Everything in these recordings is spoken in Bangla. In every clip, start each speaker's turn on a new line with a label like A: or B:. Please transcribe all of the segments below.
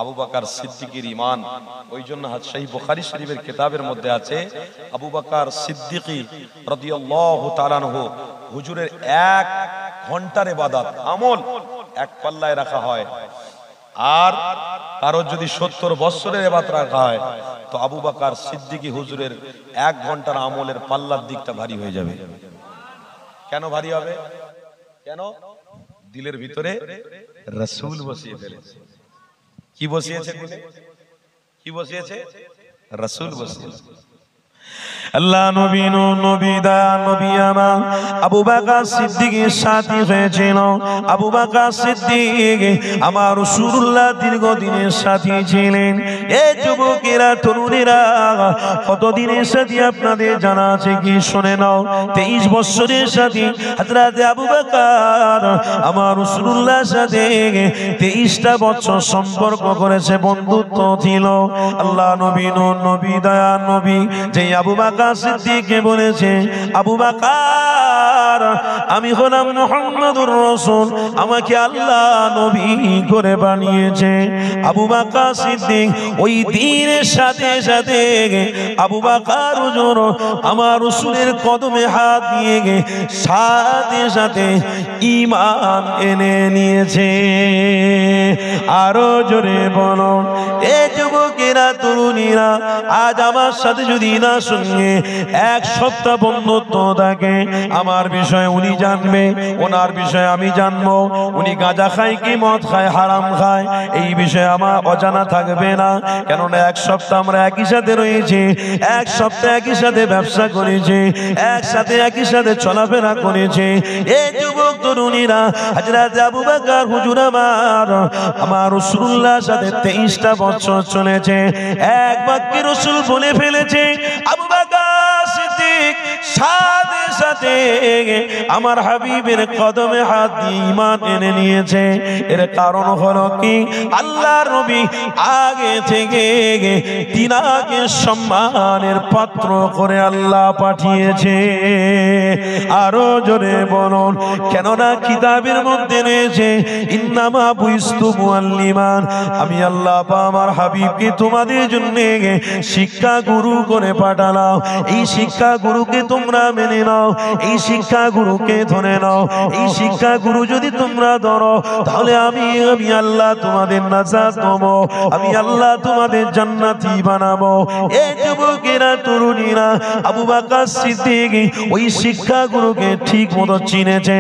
A: আবু বকর সিদ্দিকের ঈমান। ওই জন্য সহিহ বুখারী শরীফের কিতাবের মধ্যে আছে আবু বকর সিদ্দিকী রাদিয়াল্লাহু তাআলা আনহু হুজুরের 1 ঘন্টার ইবাদত আমল এক পাল্লায় রাখা হয়, আর কারো যদি 70 বছরের ইবাদত রাখা হয় তো আবু বকর সিদ্দিকী হুজুরের 1 ঘন্টার আমলের পাল্লার দিকটা ভারী হয়ে যাবে। কেন ভারী হবে? কেন? দিলের ভিতরে রাসূল বসিয়ে ফেলেছে। কি বসিয়েছে দিলে? কি বসিয়েছে? রাসূল বসিয়েছে। আল্লাহ নবী নবী দা নবী আমার আবু বকর সিদ্দিকের সাথী হয়েছিল। আবু বকর সিদ্দিক আমার রাসূলুল্লাহ দীর্ঘদিনের সাথী ছিলেন। এই যুবকেরা তরুণেরা কতদিনের সাথী আপনাদের জানা আছে কি? শুনে নাও। 23 বছরের সাথী হযরত আবু বকর আমার রাসূলুল্লাহর সাথে 23টা বছর সম্পর্ক করেছে, বন্ধুত্ব ছিল। আল্লাহ নবী নবী দয়া নবী যে আবু বকর সিদ্দিককে বলেছে, আবু বকর আমি হলাম মুহাম্মদুর রাসূল, আমাকে আল্লাহ নবী করে বানিয়েছে। আবু বকর সিদ্দিক ওই দিনের সাথে সাথে আবু বকর হুজুর আমার রাসূলের কদমে হাত দিয়ে সাথে সাথে ঈমান এনে নিয়েছে। আরো জোরে বলো এ যুবকেরা তরুণীরা, আজ আমার সাথে যদি না সঙ্গে 1 সপ্তাহ বন্ধুত্ব থাকে, আমার বিষয়ে উনি জানবে, ওনার বিষয়ে আমি জানবো। উনি গাঁজা খায় কি মদ খায়, হারাম খায়, এই বিষয়ে আমার অজানা থাকবে না। কেননা 1 সপ্তাহ আমরা একই সাথে রয়েছি, 1 সপ্তাহ একই সাথে ব্যবসা করেছি, একসাথে একই সাথে চলাফেরা করেছি। এই যুবক তরুণীরা হযরত আবু বকর হুজুর আমার রাসূলুল্লাহর সাথে 23টা বছর চলেছে। এক বাক্যে রাসূল বলে ফেলেছে, আবু বকর সিদ্দিক সাথে সাথে আমার হাবিবের কদমে হাত দিয়ে ঈমান এনে নিয়েছে। এর কারণ হলো কি? আল্লাহর নবী আগে থেকে তিনাকে সম্মানের পাত্র করে আল্লাহ পাঠিয়েছে। আরো জোরে বলুন, কেননা কিতাবের মধ্যে রয়েছে ইন্নামা বুইস্তু মুআল্লিমান, আমি আল্লাহ আমার হাবিবকে তোমাদের জন্য শিক্ষা গুরু করে পাঠালাম। এই শিক্ষা গুরুকে তোমরা মেনে নাও, এই শিক্ষা গুরুকে ধরে নাও। এই শিক্ষা গুরু যদি তোমরা ধরো তাহলে আমি আল্লাহ তোমাদের নাজাত দেব, আমি আল্লাহ তোমাদের জান্নাতি বানাবো। এই যুবকেরা তরুণীরা আবু বকর সিদ্দিক ওই শিক্ষা গুরুকে ঠিক মতো চিনেছে।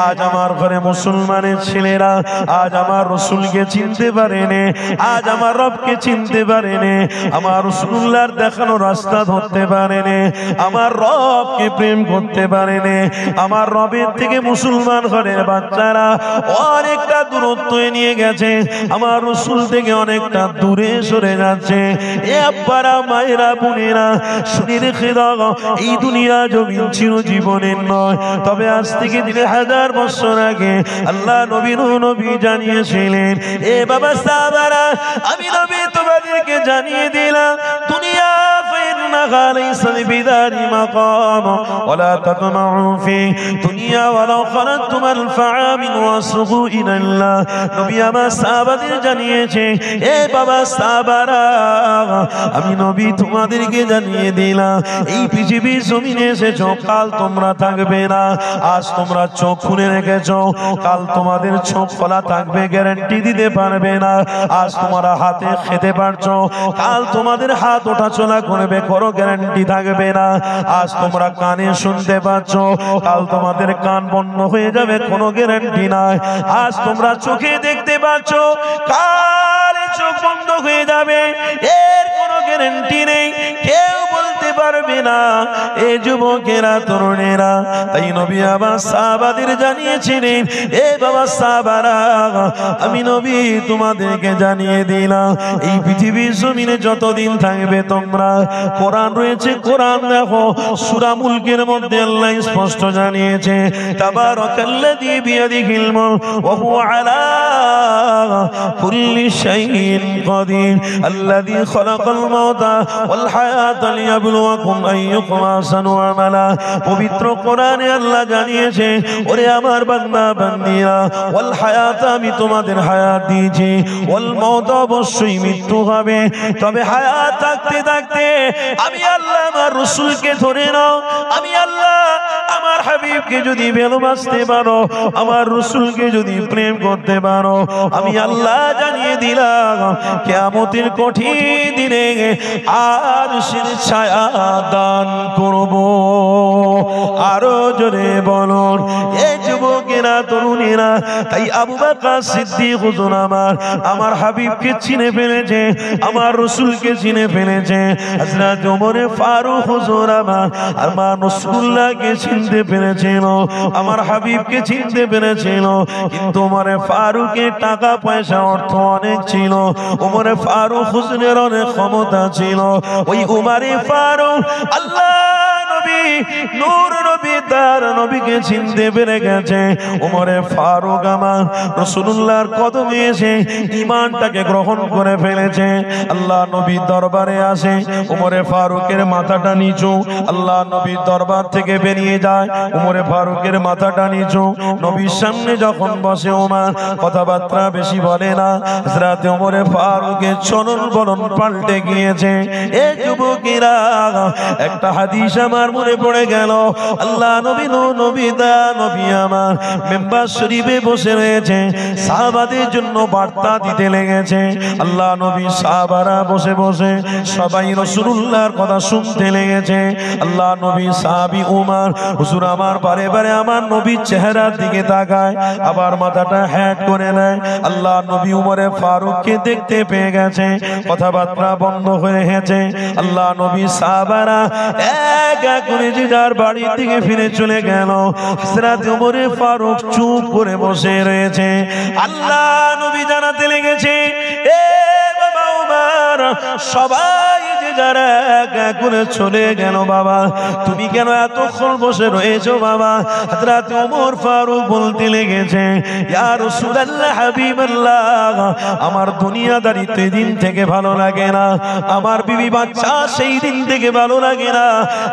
A: আজ আমার ঘরে মুসলমানের ছেলেরা আজ আমার রাসূলকে চিনতে পারেনি, আজ আমার রবকে চিনতে পারেনি, আমার রাসূলুল্লাহর দেখানো রাস্তা ধরতে পারেনি, আমার রবকে প্রেম করতে পারেনি। আমার রবের থেকে মুসলমান ঘরের বাচ্চারা অনেকটা দূরত্ব নিয়ে গেছে, আমার রাসূল থেকে অনেকটা দূরে সরে যাচ্ছে। এ আব্বারা মায়েরা বোনেরা শুনে রেখে দাও, এই দুনিয়া জমিন চিরজীবনের নয়, তবে আজ থেকে 3000 বছর আগে আল্লাহ নবী জানিয়েছিলেন, এ বাবা সাহাবারা আমি নবী তোমাদেরকে জানিয়ে দিলাম, দুনিয়া ফাইন্না লাইসা বিদারি মাকাম ওয়ালা তাতমাউ ফি দুনিয়া ওয়ালাউ খারাতুম আল ফাআমিন ওয়াসগু ইলাল্লাহ। নবী আমার সাহাবাদের জানিয়েছে, এ বাবা সাহাবারা আমি নবী তোমাদেরকে জানিয়ে দিলাম, এই পৃথিবীর জমিনে এসেছো, কাল তোমরা থাকবে না। আজ তোমরা চোখ খুলে রেখেছো, কাল তোমাদের চোখ খোলা থাকবে, গ্যারান্টি দিতে পারবে না। আজ তোমরা হাতে খেতে পারছো, কাল তোমাদের হাত ওঠা চলা করবে, কোনো গ্যারান্টি থাকবে না। আজ তোমরা কানে শুনতে পাচ্ছ, কাল তোমাদের কান বন্ধ হয়ে যাবে, কোনো গ্যারান্টি নাই। আজ তোমরা চোখে দেখতে পাচ্ছ, কাল চোখ বন্ধ হয়ে যাবে, এর কোনো গ্যারান্টি নেই, কেউ বলতে পারবে না। এ যুবকেরা তরুণেরা তাই নবী আমার সাহাবাদের জানিয়েছিলেন, এ বাবা সাহাবারা আমি নবী তোমাদেরকে জানিয়ে দিলাম, এই পৃথিবীর জমিনে যতদিন থাকবে তোমরা, কোরআন রয়েছে, কোরআন দেখো সূরা মুলকের মধ্যে আল্লাহ স্পষ্ট জানিয়েছে, তাবারাকাল্লাযী বিয়াদিহিল মুলক ওয়া হুয়া আলা কুল্লি শাইইন কাদির আল্লাযী খালাকাল মাউতা ওয়াল হায়াতা লিয়াবলুয়াকুম
B: আইয়ুকুম আহসানু আমালা। পবিত্র কোরআনে আল্লাহ জানিয়েছে, ওরে আমার বান্দা বান্দিরা, ওয়াল হায়াত, আমি তোমাদের হায়াত দিয়েছি, ওয়াল মউত, অবশ্যই মৃত্যু হবে। তবে হায়াত থাকতে থাকতে আমি আল্লাহ আমার রাসূলকে ধরে নাও, আমি আল্লাহ আমার হাবিবকে যদি ভালোবাসতে পারো, আমার রাসূলকে যদি প্রেম করতে পারো, আমি আল্লাহ জানিয়ে দিলাম কিয়ামতের কঠিন দিনে আরশের ছায়া দান করব। আরো জোরে বলুন এ যুবকেরা, তরুণীরা। তাই আবু বকর সিদ্দিক হুজুর আমার হাবিবকে চিনে ফেলেছে, আমার রাসূলকে চিনে ফেলেছে। হযরত ওমর ফারুক হুজুর আমার রাসূলুল্লাহকে চিনতে পেরেছিল, আমার হাবিবকে চিনতে পেরেছিল। কিন্তু ওমর ফারুকের টাকা পয়সা অর্থ অনেক ছিল, ওমর ফারুক হুজুরের অনেক ক্ষমতা ছিল। ওই ওমর ফারুক আল্লাহ নবী নূর নবী তার নবীকে চিনতে পেরে গেছে। ওমরে ফারুক আমার রাসূলুল্লাহর কদমে এসে ঈমানটাকে গ্রহণ করে ফেলেছে। আল্লাহ নবীর দরবারে আসে, ওমরে ফারুকের মাথাটা নিচু, আল্লাহ নবীর দরবার থেকে বেরিয়ে যায়, ওমরে ফারুকের মাথাটা নিচু। নবীর সামনে যখন বসে ওমর কথাবার্তা বেশি বলে না। হযরত ওমরে ফারুকের চলন বলন পাল্টে গিয়েছে। এ যুবকেরা, একটা হাদিস আমার মনে পড়ে গেল। আল্লাহ নবী নবী আমার মেম্বার শরীফে বসে রয়েছে, সাহাবাদের জন্য বার্তা দিতে লেগেছে। আল্লাহ নবী সাহাবারা বসে বসে সবাই রাসূলুল্লাহর কথা শুনতে লেগেছে। আল্লাহ নবী সাহাবী উমর হুজুর আমার বারে বারে আমার নবীর চেহারার দিকে তাকায়, আবার মাথাটা হ্যাট করে নেয়। আল্লাহ নবী উমরে ফারুককে দেখতে পেয়ে গেছে, কথাবার্তা বন্ধ হয়ে গেছে। আল্লাহ নবী সাহাবারা এক এক করে যে যার বাড়ির দিকে ফিরে চলে গেল। হযরত ওমরে ফারুক চুপ করে বসে রয়েছে। আল্লাহ নবী জানাতে লেগেছে, এ বাবা ওমর, সবাই যে যারা এক এক করে চলে গেল, বাবা তুমি কেন এতক্ষণ বসে রয়েছো বাবা? হযরত ওমর ফারুক বলতে লেগেছে, ইয়া রাসূলুল্লাহ হাবিবাল্লাহ, আমার দুনিয়াদারিতে দিন থেকে ভালো লাগে না, আমার বিবি বাচ্চা সেই দিন থেকে ভালো লাগে না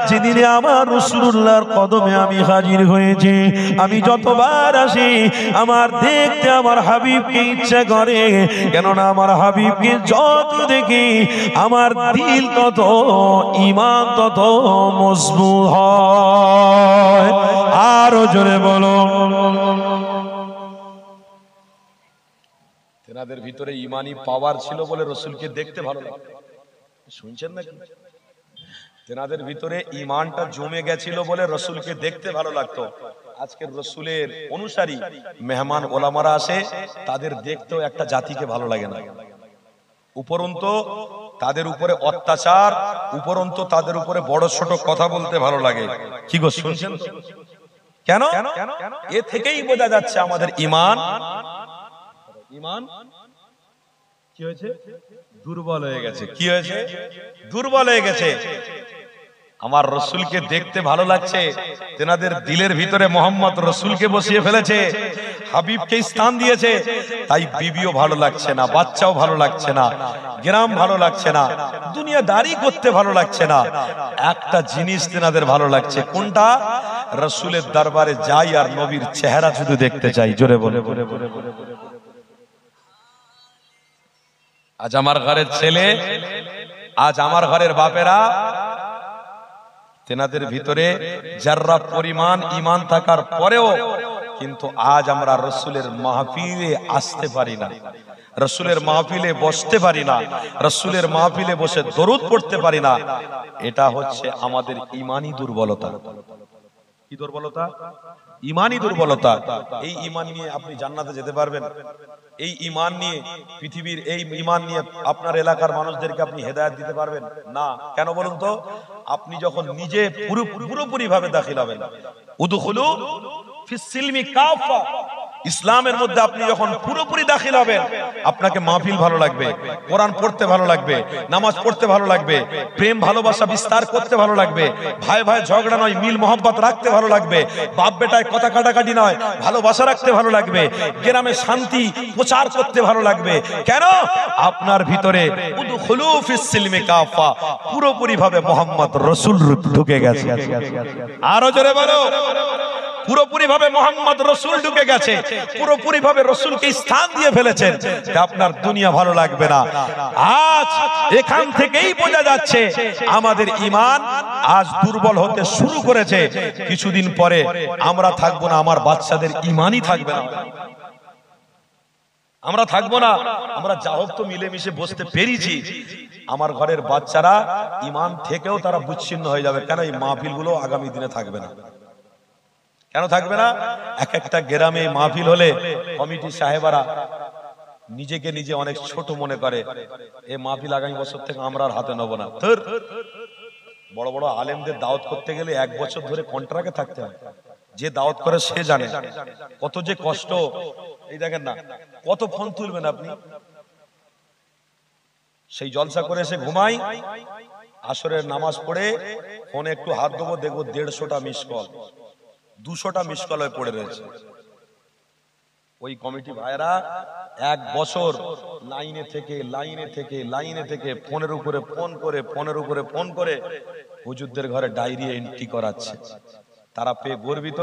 B: যেদিনে আমার রাসূলুল্লাহর কদমে আমি হাজির হয়েছি। আমি যতবার আসি আমার দেখতে আমার হাবিবকে ইচ্ছা করে, কেননা আমার হাবিবকে যত দেখি আমার দিল তত, ঈমান তত মজবুত হয়। আরো জোরে বলো।
A: তেনাদের ভিতরে ঈমানি পাওয়ার ছিল বলে রাসূলকে দেখতে ভালো লাগতো। শুনছেন নাকি? তেনাদের ভিতরে ঈমানটা জমে গেছিল বলে রাসূলকে দেখতে ভালো লাগতো। আজকের রাসূলের অনুসারী মেহমান ওলামারা আসে, তাদের দেখতেও একটা জাতিকে ভালো লাগে না। উপরন্তু তাদের উপরে অত্যাচার, উপরন্তু তাদের উপরে বড় ছোট কথা বলতে ভালো লাগে। কি গো শুনছেন? কেন? এ থেকেই বোঝা যাচ্ছে আমাদের ঈমান কি হয়েছে? দুর্বল হয়ে গেছে। কি হয়েছে? দুর্বল হয়ে গেছে। আমার রাসূলকে দেখতে ভালো লাগছে, তেনাদের দিলের ভিতরে মোহাম্মদ রাসূলকে বসিয়ে ফেলেছে, হাবিবকে স্থান দিয়েছে। তাই বিবিও ভালো লাগছে না, বাচ্চাও ভালো লাগছে না, গ্রাম ভালো লাগছে না, দুনিয়াদারি করতে ভালো লাগছে না। একটা জিনিস তেনাদের ভালো লাগছে, কোনটা? রাসূলের দরবারে যাই আর নবীর চেহারা শুধু দেখতে চাই। জোরে বলে। আজ আমার ঘরের ছেলে, আজ আমার ঘরের বাপেরা, তেনাদের ভিতরে যাররা পরিমাণ ঈমান থাকার পরেও কিন্তু আজ আমরা রাসূলের মাহফিলে আসতে পারি না, রাসূলের মাহফিলে বসতে পারি না, রাসূলের মাহফিলে বসে দরুদ পড়তে পারি না। এটা হচ্ছে আমাদের ঈমানি দুর্বলতা। কি দুর্বলতা? ঈমানি দুর্বলতা। এই ঈমান নিয়ে আপনি জান্নাতে যেতে পারবেন? এই ঈমান নিয়ে পৃথিবীর, এই ঈমান নিয়ে আপনার এলাকার মানুষদেরকে আপনি হেদায়েত দিতে পারবেন না। কেন বলুন তো? আপনি যখন নিজে পুরোপুরি ভাবে দাখিল হবেন, উদখুলু ফিস সিলমি কাফা, ইসলামের মধ্যে আপনি যখন পুরোপুরি দাখিল হবেন, আপনাকে মাহফিল ভালো লাগবে, কোরআন পড়তে ভালো লাগবে, নামাজ পড়তে ভালো লাগবে, প্রেম ভালোবাসা বিস্তার করতে ভালো লাগবে, ভাই ভাই ঝগড়া নয় মিল মোহাম্মত রাখতে ভালো লাগবে, বাপ বেটায় কথা কাটাকাটি নয় ভালোবাসা রাখতে ভালো লাগবে, গ্রামে শান্তি প্রচার করতে ভালো লাগবে। কেন? আপনার ভিতরে উদখুলু ফিস সিলমি কাফা, পুরোপুরি ভাবে মোহাম্মদ রাসূল ঢুকে গেছে। আরো জোরে বলো, পুরোপুরি ভাবে মোহাম্মদ রাসূল ঢুকে গেছে, পুরোপুরি ভাবে রাসূলকে স্থান দিয়ে ফেলেছেন। আপনার দুনিয়া ভালো লাগবে না। আজ এখান থেকেই বোঝা যাচ্ছে আমাদের ঈমান আজ দুর্বল হতে শুরু করেছে। কিছুদিন পরে আমরা থাকবো না, আমার বাচ্চাদের ঈমানই থাকবে না, আমরা থাকবো না। আমরা যা হোক তো মিলেমিশে বসতে পেরেছি, আমার ঘরের বাচ্চারা ঈমান থেকেও তারা বিচ্ছিন্ন হয়ে যাবে। কেন? এই মাহফিলগুলো আগামী দিনে থাকবে না। কেন থাকবে না? এক একটা গ্রামে মাহফিল হলে কমিটি সাহেবারা নিজেকে নিজে অনেক ছোট মনে করে, এই মাহফিল আগামী বছর থেকে আমরা আর হাতে নেব না। বড় বড় আলেমদের দাওয়াত করতে গেলে 1 বছর ধরে কন্ট্রাক্টে থাকতে হয়। যে দাওয়াত করে সে জানে কত যে কষ্ট। এই দেখেন না, কত ফোন তুলবেন আপনি। সেই জলসা করে এসে ঘুমাই, আসরের নামাজ পড়ে ফোনে একটু হাত দেবো, দেখবো 150টা মিস কল, 200টা মিস কল হয়ে পড়ে রয়েছে। ওই কমিটি ভাইরা 1 বছর লাইনে থেকে ফোনের উপরে ফোন করে হুজুরদের ঘরে ডায়েরি এন্ট্রি করাচ্ছে। তারা পেয়ে গর্বিত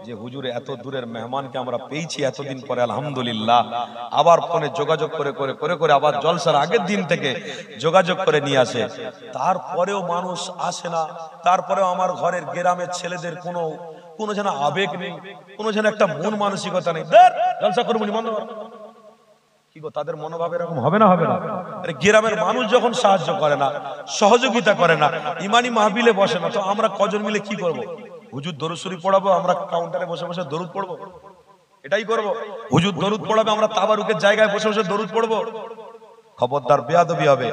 A: যে হুজুর এত দূরের মেহমানকে আমরা পেয়েছি এতদিন পরে, আলহামদুলিল্লাহ। আবার ফোনে যোগাযোগ করে আবার জলসার আগের দিন থেকে যোগাযোগ করে নিয়ে আসে। তারপরেও মানুষ আসে না, তারপরেও আমার ঘরের গ্রামের ছেলেদের কোনো যেন আবেগ নেই, কোনো যেন একটা মন মানসিকতা নেই। জলসা করবো বন্ধ করো, কি গো, তাদের মনোভাব এরকম হবে না? আরে গ্রামের মানুষ যখন সাহায্য করে না, সহযোগিতা করে না, ইমানি মাহফিলে বসে না, তো আমরা কজন মিলে কি করব? হুজুর দরুদ শরীফ পড়াবো, আমরা কাউন্টারে বসে বসে দরুদ পড়বো, এটাই করব? হুজুর দরুদ পড়াবে, আমরা তাবারুকের জায়গায় বসে বসে দরুদ পড়বো? খবরদার, বেয়াদবি হবে।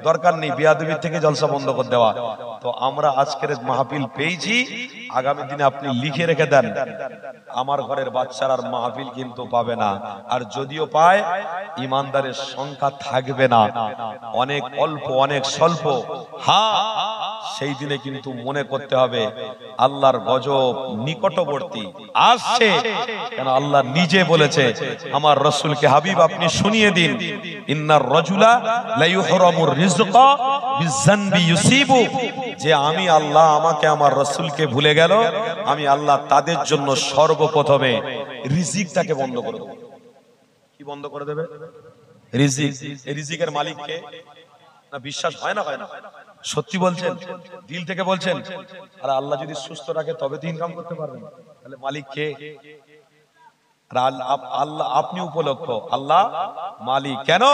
A: দরকার নেই বেয়াদবির থেকে জলসা বন্ধ করে দেওয়া। তো আমরা আজকের মাহফিল পেয়েছি, আগামী দিনে আপনি লিখে রেখে দেন, আমার ঘরের বাচ্চারা আর মাহফিল কিন্তু পাবে না। আর যদিও পায়, ইমানদারের সংখ্যা থাকবে না, অনেক অল্প, অনেক স্বল্প। হ্যাঁ, সেই দিনে কিন্তু মনে করতে হবে আল্লাহর গজব নিকটবর্তী আসছে। কেন? আল্লাহ নিজে বলেছে, আমার রাসূলকে হাবিব আপনি শুনিয়ে দিন, ইন্নার রাজুলা লা ইউহরামুর রিজকা বিযানবি ইউসিবু, যে আমি আল্লাহ আমাকে আমার রাসূলকে ভুলে গেল, আমি আল্লাহ তাদের জন্য সর্বপ্রথমে রিজিকটাকে বন্ধ করে দেব। কি বন্ধ করে দেবে? রিজিক। এই রিজিকের মালিক কে? না বিশ্বাস হয় না? সত্যি বলছেন? দিল থেকে বলছেন? আর আল্লাহ যদি সুস্থ রাখে তবে তো ইনকাম করতে পারবেন। তাহলে মালিক কে? আল্লাহ আপনি উপলক্ষ, আল্লাহ মালিক। কেন?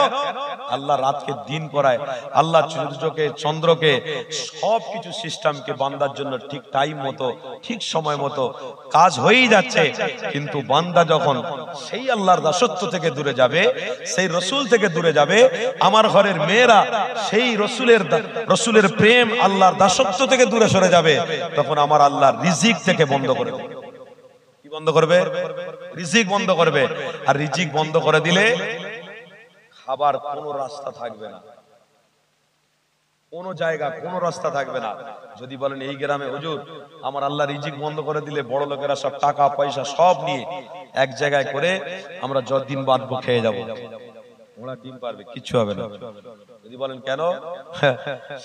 A: আল্লাহ রাতকে দিন করায়, আল্লাহ সূর্যকে চন্দ্রকে সবকিছু সিস্টেমকে বান্দার জন্য ঠিক টাইম মতো ঠিক সময় মতো কাজ হয়েই যাচ্ছে। কিন্তু বান্দা যখন সেই আল্লাহর দাসত্ব থেকে দূরে যাবে, সেই রসুল থেকে দূরে যাবে, আমার ঘরের মেয়েরা সেই রসুলের প্রেম আল্লাহর দাসত্ব থেকে দূরে সরে যাবে, তখন আমার আল্লাহর রিজিক থেকে বন্ধ করে দেবে। বন্ধ করবে? রিজিক বন্ধ করবে। আর রিজিক বন্ধ করে দিলে খাবার কোনো রাস্তা থাকবে না, কোনো জায়গা কোনো রাস্তা থাকবে না। যদি বলেন এই গ্রামে হুজুর আমার আল্লাহ রিজিক বন্ধ করে দিলে বড় লোকেরা সব টাকা পয়সা সব নিয়ে এক জায়গায় করে আমরা যতদিন বাঁধবো খেয়ে যাবো, ওরা টিম পারবে, কিচ্ছু হবে না। যদি বলেন কেন?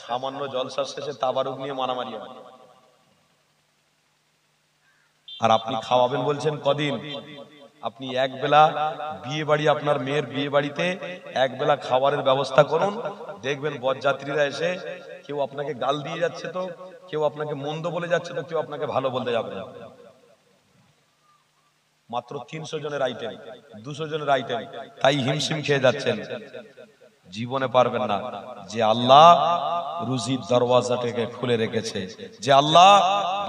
A: সামান্য জলসার শেষে তাবারুক নিয়ে মারামারি হবে। আর আপনি খাওয়াবেন বলছেন কদিন? আপনি এক বেলা বিয়ে বাড়ি, আপনার মেয়ের বিয়ে বাড়িতে এক বেলা খাবারের ব্যবস্থা করুন, দেখবেন বরযাত্রীরা এসে কেউ আপনাকে গাল দিয়ে যাচ্ছে, তো কেউ আপনাকে মন্দ বলে যাচ্ছে, তো কেউ আপনাকে ভালো বলতে যাবে না। মাত্র 300 জনের আইটেম, 200 জনের আইটেম, তাই হিমশিম খেয়ে যাচ্ছেন। জীবনে পারবেন না। যে আল্লাহ রুজির দরওয়াজাটাকে খুলে রেখেছে, যে আল্লাহ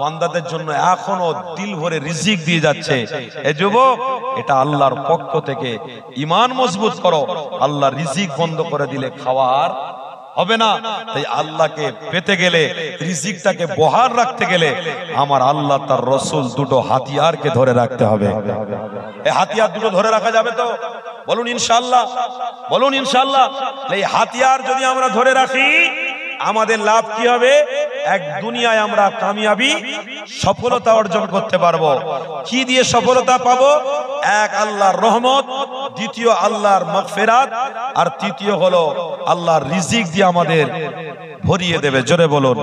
A: বান্দাদের জন্য এখনো দিল ভরে রিজিক দিয়ে যাচ্ছে, এ যুবক, এটা আল্লাহর পক্ষ থেকে। ঈমান মজবুত করো। আল্লাহ রিজিক বন্ধ করে দিলে খাওয়ার হবে না। তাই আল্লাহকে পেতে গেলে, রিজিকটাকে বহাল রাখতে গেলে আমার আল্লাহ তার রসুল দুটো হাতিয়ারকে ধরে রাখতে হবে। এই হাতিয়ার দুটো ধরে রাখা যাবে তো? বলুন ইনশাআল্লাহ, বলুন ইনশাআল্লাহ। এই হাতিয়ার যদি আমরা ধরে রাখি আমাদের লাভ কি হবে? এক দুনিয়ায় আমরা কামিয়াবি, সফলতা অর্জন করতে পারবো। কি দিয়ে সফলতা পাবো? এক আল্লাহর রহমত, দ্বিতীয় আল্লাহর মাগফিরাত, আর তৃতীয় হলো আল্লাহর রিজিক দিয়ে আমাদের ভরিয়ে দেবে। জোরে বলুন।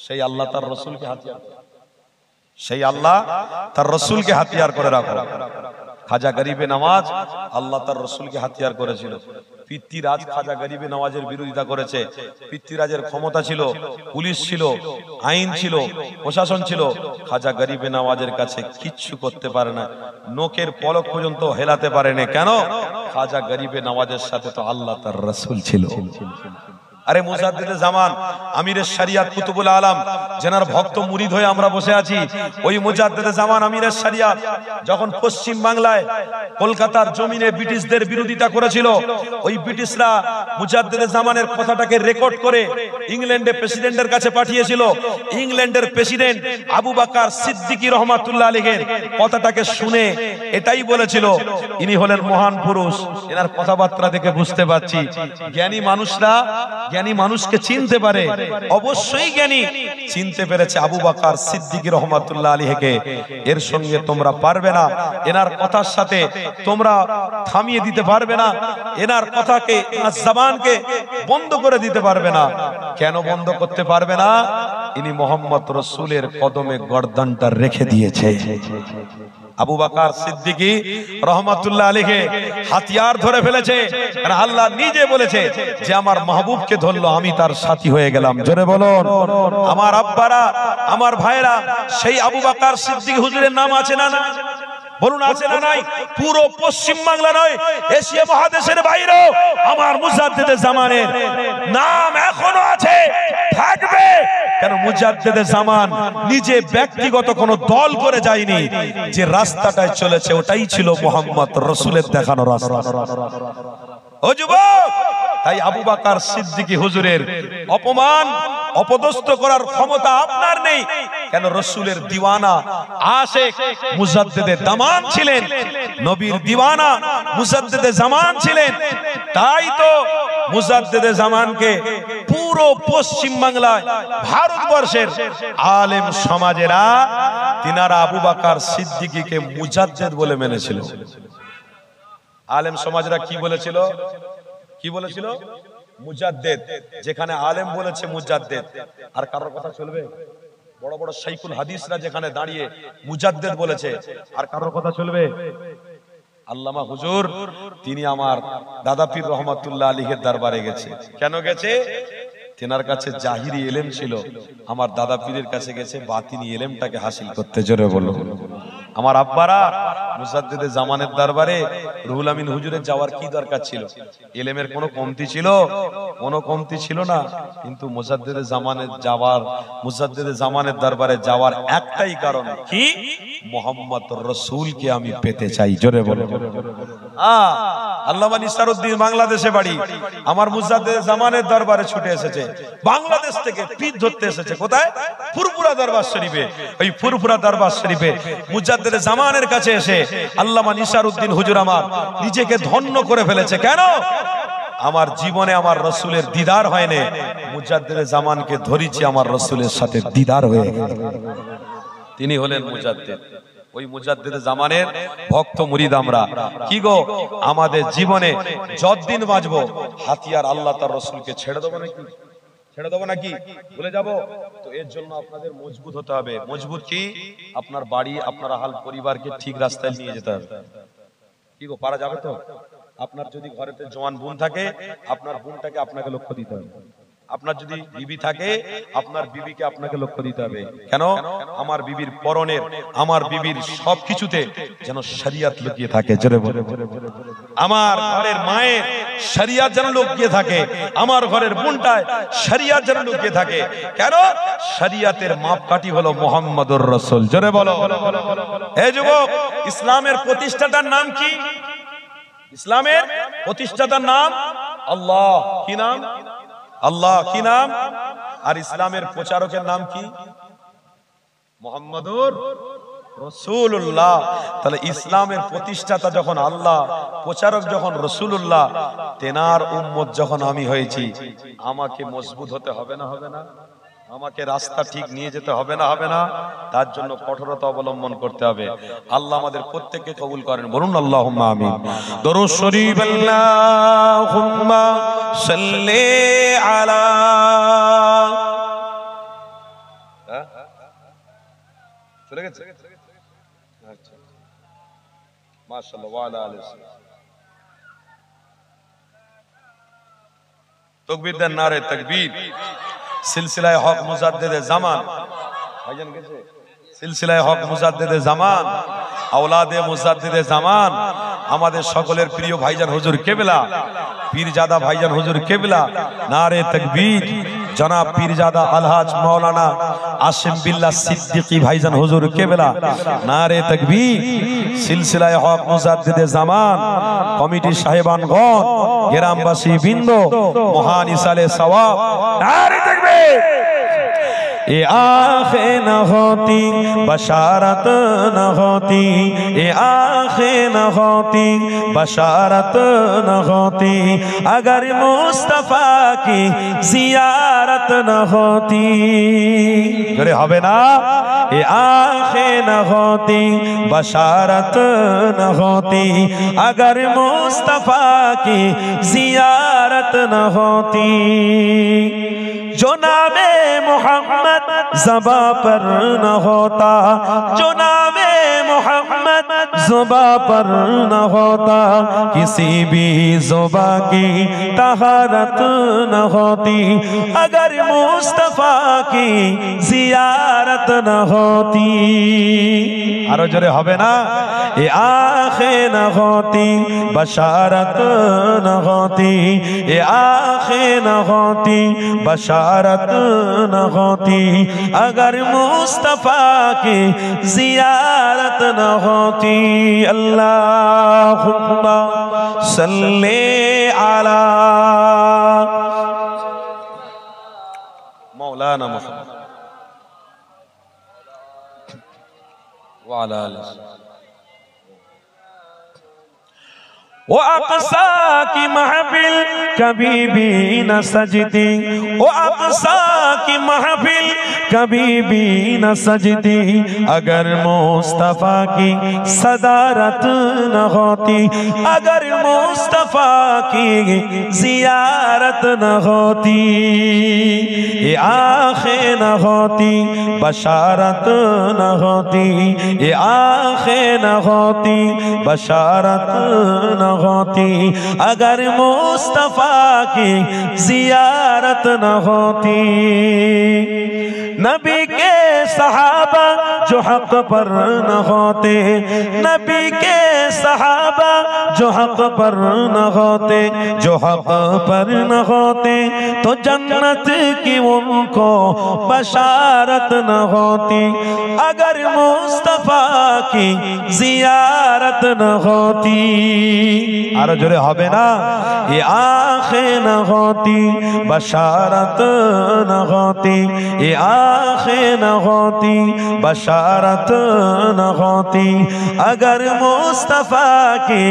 A: সেই আল্লাহ তার রসুলকে হাতিয়ার, সেই আল্লাহ তার রসুলকে হাতিয়ার করে রাখো। খাজা গরিবে নওয়াজ আল্লাহ তার রসুলকে হাতিয়ার করেছিল। পিতৃরাজ খাজা গরিবে নওয়াজের বিরোধিতা করেছে। পিতৃরাজের ক্ষমতা ছিল, পুলিশ ছিল, আইন ছিল, প্রশাসন ছিল। খাজা গরিবে নওয়াজের কাছে কিচ্ছু করতে পারে না, নোকের পলক পর্যন্ত হেলাতে পারে না। কেন? খাজা গরিবে নওয়াজের সাথে তো আল্লাহ তার রসুল ছিল। আরে মুজাদ্দিদে জামান, আমিরের শরিয়াত কুতুবুল আলম, যেনার ভক্ত মুরিদ হয়ে আমরা বসে আছি, ওই মুজাদ্দিদে জামান আমিরের শরিয়াত যখন পশ্চিম বাংলায় কলকাতার জমিনে ব্রিটিশদের বিরোধিতা করেছিল, ওই ব্রিটিশরা মুজাদ্দিদে জামানের কথাটাকে রেকর্ড করে ইংল্যান্ডে প্রেসিডেন্টের কাছে পাঠিয়েছিল। ইংল্যান্ডের প্রেসিডেন্ট আবু বকর সিদ্দিকী রহমাতুল্লাহ আলাইহির কথাটাকে শুনে এটাই বলেছিল, ইনি হলেন মহান পুরুষ। এনার কথাবার্তা থেকে বুঝতে পারছি জ্ঞানী মানুষরা জ্ঞানী মানুষকে চিনতে পারে। অবশ্যই জ্ঞানী চিনতে পেরেছে আবু বকর সিদ্দিকী রহমাতুল্লাহ আলাইহিকে। এর সঙ্গে তোমরা পারবে না, এনার কথার সাথে তোমরা থামিয়ে দিতে পারবে না, এনার কথাকে, এনার জবানকে বন্ধ করে দিতে পারবে না। কেন বন্ধ করতে পারবে না? ইনি মোহাম্মদ রসুলের কদমে গর্দানটা রেখে দিয়েছে। আবু বকর সিদ্দিকী রহমাতুল্লাহ আলাইহি হাতিয়ার ধরে ফেলেছে। আল্লাহ নিজে বলেছে যে আমার মাহবুবকে ধরলো, আমি তার সাথী হয়ে গেলাম। জোরে বলুন। আমার আব্বারা, আমার ভাইরা, সেই আবু বকর সিদ্দিকী হুজুরের নাম আছে না? বলুন আছে না নাই? পুরো পশ্চিম বাংলা নয়, এশিয়া মহাদেশের বাইরে আমার মুজাদ্দিদে জামানের নাম এখনো আছে, থাকবে। কেন? মুজাদ্দিদে জামান নিজে ব্যক্তিগত কোনো দল করে যায়নি, যে রাস্তাটায় চলেছে ওটাই ছিল মুহাম্মদ রাসূলের দেখানো রাস্তা। ও যুবক, তাই আবু বকর সিদ্দিকী হুজুরের অপমান, অপদস্থ করার ক্ষমতা আপনার নেই। কেন? রাসূলের দিওয়ানা আশিক মুজাদ্দিদে জামান ছিলেন, নবীর দিওয়ানা মুজাদ্দিদে জামান ছিলেন। তাই তো মুজাদ্দিদে জামানকে পুরো পশ্চিম বাংলায়, ভারতবর্ষের আলেম সমাজেরা তিনারা আবু বকর সিদ্দিকীকে মুজাদ্দিদ বলে মেনেছিল। আলেম সমাজরা কি বলেছিল? কি বলেছিল? মুজাদ্দিদ। যেখানে আলেম বলেছে মুজাদ্দিদ, আর কারোর কথা চলবে? বড় বড় শাইখুল হাদিসরা যেখানে দাঁড়িয়ে মুজাদ্দিদ বলেছে, আর কারোর কথা চলবে? আল্লামা হুজুর তিনি আমার দাদা পীর রহমাতুল্লাহ আলাইহির দরবারে গেছে। কেন গেছে? তেনার কাছে জাহিরি ইলম ছিল, আমার দাদা পীরের কাছে গেছে বাতিনি ইলমটাকে হাসিল করতে। জোরে বলো। আমার আব্বারা, মুজাদ্দিদে জামানের দরবারে রুহুল আমিন হুজুরের যাওয়ার কি দরকার ছিল? ইলমের কোনো কমতি ছিল? কোনো কমতি ছিল না। কিন্তু মুজাদ্দিদে জামানের দরবারে যাওয়ার একটাই কারণ, কি? মুহাম্মদ রাসূলকে আমি পেতে চাই। জোরে বলো। আল্লামা নিসারউদ্দিন বাংলাদেশে বাড়ি, আমার মুজাদ্দিদে জামানের দরবারে ছুটে এসেছে। বাংলাদেশ থেকে পীর ধরতে এসেছে। কোথায়? ফুরফুরা দরবার শরীফে। ওই ফুরফুরা দরবার শরীফে মুজাদ্দিদে জামানের কাছে এসে আল্লামা নিসারউদ্দিন হুজুর আমার নিজেকে ধন্য করে ফেলেছে। কেন? আমার জীবনে আমার রাসূলের দিদার হয়নি, মুজাদ্দিদে জামানকে ধরেছি, আমার রাসূলের সাথে দিদার হয়ে গেছে। তিনি হলেন মুজাদ্দিদ। ওই মুজাদ্দিদে জামানের ভক্ত মুরিদ আমরা। কি গো, আমাদের জীবনে যতদিন বাঁচবো হাতিয়ার আল্লাহ তার রাসূলকে ছেড়ে দেবো নাকি? ছেড়ে দেবো নাকি? ভুলে যাব? তো এর জন্য আপনাদের মজবুত হতে হবে। মজবুত কি? আপনার বাড়ি, আপনার আহাল পরিবারকে ঠিক রাস্তায় নিয়ে যেতে হবে। কি গো, পারা যাবে তো? আপনার যদি ঘরেতে জওয়ান বোন থাকে, আপনার বোনটাকে আপনাকে লক্ষ্য দিতে হবে। আপনার যদি বিবি থাকে, আপনার বিবিকে আপনাকে লক্ষ্য দিতে হবে। কেন? আমার বিবির পরনের, আমার বিবির সবকিছুতে যেন শরিয়ত লুকিয়ে থাকে। জোরে বলে। আমার ঘরের মায়ের শরিয়ত যেন লুকিয়ে থাকে, আমার ঘরের বোনটায় শরিয়ত যেন লুকিয়ে থাকে। কেন? শরিয়তের মাপকাঠি হলো মুহাম্মদুর রাসূল। জোরে বলো। হে যুবক, ইসলামের প্রতিষ্ঠাতার নাম কি? ইসলামের প্রতিষ্ঠাতার নাম আল্লাহ। কি নাম? আল্লাহ। কি নাম? আর ইসলামের প্রচারকের নাম কি? মুহাম্মাদুর রাসূলুল্লাহ। তাহলে ইসলামের প্রতিষ্ঠাতা যখন আল্লাহ, প্রচারক যখন রাসূলুল্লাহ, তেনার উম্মত যখন আমি হয়েছি, আমাকে মজবুত হতে হবে না? হবে না? আমাকে রাস্তা ঠিক নিয়ে যেতে হবে না? হবে না? তার জন্য কঠোরতা অবলম্বন করতে হবে। আল্লাহ আমাদের প্রত্যেককে কবুল করেন, বলুন আল্লাহুম্মা আমিন। দরুদ শরীফ আল্লাহুম্মা সাল্লি আলা। চলে গেছে? আচ্ছা, মাশাআল্লাহ। ওয়া আলা আলিহি তাকবীর দেন, নারে তাকবীর। সিলসিলায়ে হক মুজাদ্দিদে জামান ভাইজান গেছে, সিলসিলায়ে হক মুজাদ্দিদে জামান, আওলাদে মুজাদ্দিদে জামান, আমাদের সকলের প্রিয় ভাইজান হুজুর কেবলা, পীরজাদা ভাইজান হুজুর কেবলা, নারে তাকবীর। জনাব পীরজাদা আলহাজ মাওলানা আসিম বিল্লাহ সিদ্দিকী ভাইজান হুজুর কেবলা, নারে তাকবীর। সিলসিলায়ে হক মুজাদ্দিদে জামান কমিটি সাহেবানগণ, গ্রামবাসী বৃন্দ, মহান ইসালে সওয়াব, নারে তাকবীর। ए आखे न होती बशारत न होती, ए आखे न होती बशारत न होती, अगर मुस्तफा की जियारत न होती। जरे हवे ना? ए आखे न होती बशारत न होती, अगर मुस्तफा की जियारत न होती। जो नामे मोहम्मद ज़ुबा पर न होता, जो नामे मोहम्मद ज़ुबा पर न होता, किसी भी ज़ुबा की तहारत न होती, अगर मुस्तफ़ा की ज़ियारत न होती। आरो जोरे हबे ना? ए आखे न होती बशारत न होती, ए आखे न होती बशारत न होती, अगर मुस्तफा की जियारत न होती। अल्लाहुम्मा सल्ली अला मौलाना मुहम्मद व अला आलिहि। वो अक़सा की महफिल कभी भी न सजती, वो अक़सा की महफिल कभी भी न सजती, अगर मुस्तफ़ा की सदारत न होती, अगर मुस्तफ़ा की ज़ियारत न होती। ये आँखें न होती बशारत न होती, ये आँखें न होती बशारत न होती, अगर मुस्तफा की जियारत न होती। नबी के सहाबा जो हक पर न होते, नबी के सहाबा जो हक पर न होते, जो हक पर न होते, तो जन्नत की उनको बशारत न होती, अगर मुस्तफा की जियारत न होती। आरो जोरे हबे ना? ये आँखें न होती बशारत न होती, ये आँखें न होती बशारत न होती, अगर मुस्तफा की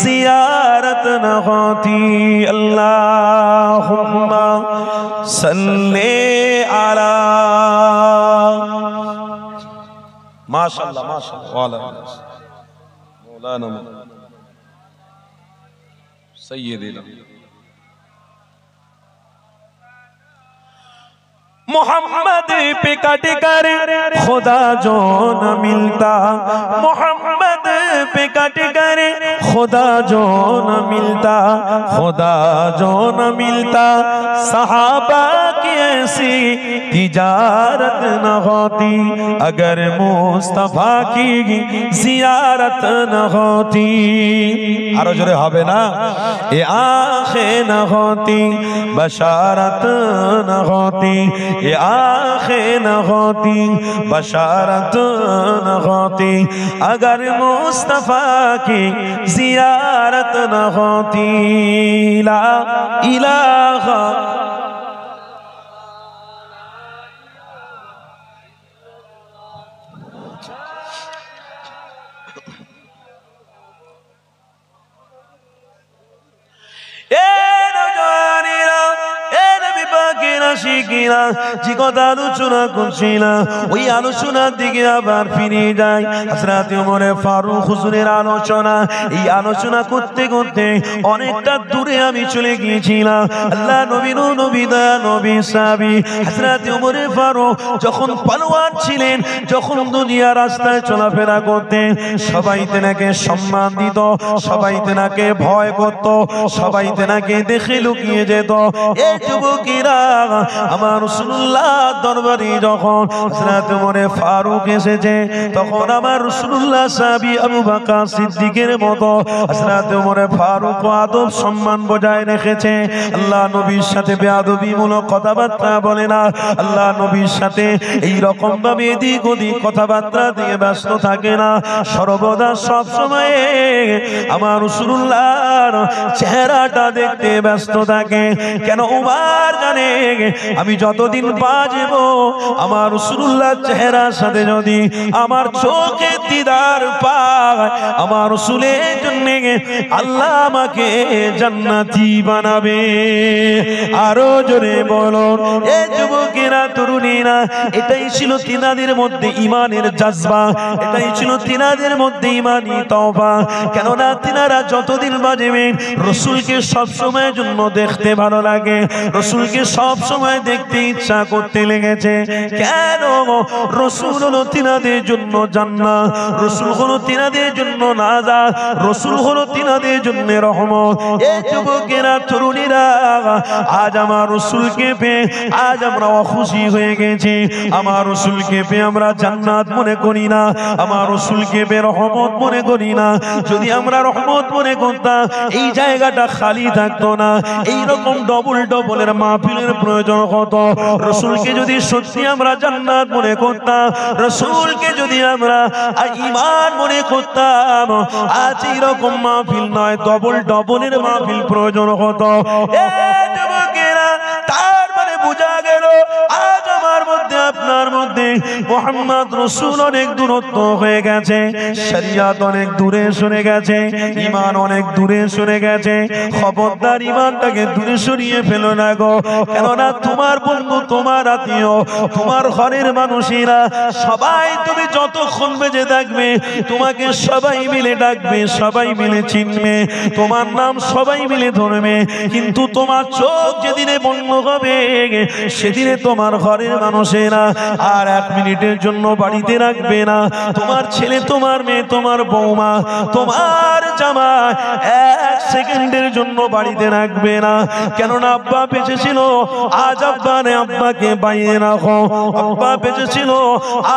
A: जियारत न होती। अल्लाहुम्मा सल्ली अला। माशाअल्लाह माशाअल्लाह। मौलाना सैयदना मोहम्मद पे कट कर खुदा जो न मिलता, मोहम्मद पे कट कर खुदा जो न मिलता, खुदा जो न मिलता, सहाबा की
B: ऐसी तिजारत न होती, अगर मुस्तफा की जियारत न होती। आरो जोरे হবে না, ये आंखें न होती बशारत न होती, ये आंखें न होती बशारत न होती, अगर मुस्तफा की जियारत न होती। ला इलाहा যে কথা আলোচনা করছিলাম ওই আলোচনার দিকে আবার ফিরে যাই। হযরত ওমর ফারুক হুজুরের আলোচনা, এই আলোচনা করতে করতে অনেকটা দূরে আমি চলে গিয়েছিলাম। আল্লাহ নবী নবী দয়া নবী সাহাবী হযরত ওমর ফারুক যখন পালোয়ান ছিলেন, যখন দুনিয়া রাস্তায় চলাফেরা করতেন, সবাই তেনাকে সম্মান দিত, সবাই তেনাকে ভয় করত, সবাই তেনাকে দেখে লুকিয়ে যেত। এই যুবকেরা আমার রাসূলুল্লাহ দরবারে যখন হযরত ওমর ফারুক এসেছে, তখন আমার রাসূলুল্লাহ সাহাবী আবু বকর সিদ্দিকের মতো হযরত ওমর ফারুক আদব সম্মান বজায় রেখেছে। আল্লাহ নবীর সাথে বেয়াদবিমূলক কথাবার্তা বলে না, আল্লাহ নবীর সাথে এই রকম ভাবে এদিক ওদিক কথাবার্তা দিয়ে ব্যস্ত থাকে না, সর্বদা সব সময় আমার রাসূলুল্লাহর চেহারাটা দেখতে ব্যস্ত থাকে। কেন? ওমর জানে আমি যতদিন বাঁচব আমার রাসূলুল্লাহর চেহারার সাথে যদি আমার চোখে দিদার পায়, আমার রাসূলের জন্য আল্লাহ আমাকে জান্নাতি বানাবে। আরো জোরে বলুন এ যুবকেরা তরুণীরা, এটাই ছিল তিনাদের মধ্যে ঈমানের জজবা, এটাই ছিল তিনাদের মধ্যে ঈমানি তওবা। কেননা তিনারা যতদিন বাঁচবেন রাসূলকে সব সময়ের জন্য দেখতে ভালো লাগে, রাসূলকে সব সময় দেখতে ইচ্ছা করতে লেগেছে। কেন? রাসূল হলো তিনাদের জন্য জান্নাত, রাসূল হলো তিনাদের জন্য নাজাত, রাসূল হলো তিনাদের জন্য রহমত। এই যুবকেরা তরুণীরা, আজ আমার রাসূলকে পেয়ে আজ আমরা খুশি হয়ে গেছি। আমার রাসূলকে পেয়ে আমরা জান্নাত মনে করি না, আমার রাসূলকে পেয়ে রহমত মনে করি না। যদি আমরা রহমত মনে করতাম এই জায়গাটা খালি থাকতো না, এই রকম ডবল ডবলের মাহফিলের প্রয়োজন হতো। রাসূলকে যদি সত্যি আমরা জান্নাত মনে করতাম, রাসূলকে যদি আমরা ঈমান মনে করতাম, আজ এই রকম মাহফিল নয়, ডবল ডবলের মাহফিল প্রয়োজন হতো। এই যুবকেরা, তার মানে বোঝা গেল আজ আমার মধ্যে আপনার মধ্যে মুহাম্মদ রাসূল অনেক দূরত্ব হয়ে গেছে, শরিয়ত অনেক দূরে সরে গেছে, ঈমান অনেক দূরে সরে গেছে। খবরদার ঈমানটাকে দূরে সরিয়ে ফেলো না গো। কেননা তোমার বন্ধু, তোমার আত্মীয়, তোমার ঘরের মানুষেরা সবাই তুমি যতক্ষণ বেঁচে থাকবে তোমাকে সবাই মিলে ডাকবে, সবাই মিলে চিনবে, তোমার নাম সবাই মিলে ধরবে। কিন্তু তোমার চোখ যেদিনে বন্ধ হবে সেদিনে তোমার ঘরের মানুষেরা আর এক মিনিটের জন্য বাড়িতে রাখবে না। তোমার ছেলে, তোমার মেয়ে, তোমার বৌমা, তোমার জামাই এক সেকেন্ডের জন্য বাড়িতে রাখবে না। কেননা আব্বা বেঁচে ছিল, আজ আব্বা নেই, আব্বাকে বাইরে রাখো। আব্বা বেঁচে ছিল,